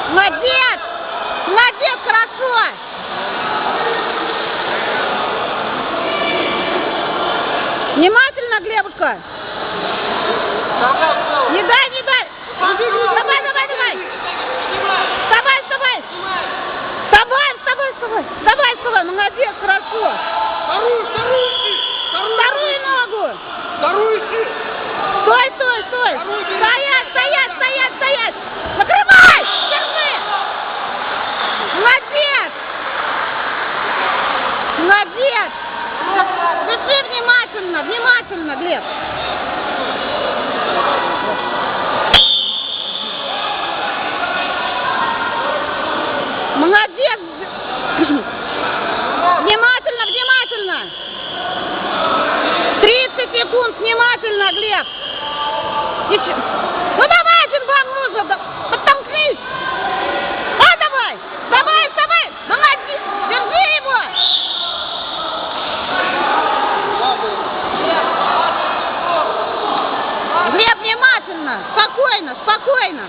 Молодец! Молодец, хорошо! Внимательно, Глебушка! Не дай, не дай! Давай, давай, давай! Вставай, вставай! Вставай, вставай, вставай! Давай, вставай! Молодец, хорошо! Вторую ногу! Стой, стой, стой! Стоять, стоять, стоять, стоять! Накрывай! Держи! Молодец! Молодец! Держи внимательно, внимательно, Глеб! Молодец! Внимательно, внимательно! 30 секунд, внимательно, Глеб! Ну давай, один вам нужно! Подтолкнись! А, давай! Давай, вставай! Молодец! Держи его! Глеб, внимательно! Спокойно, спокойно!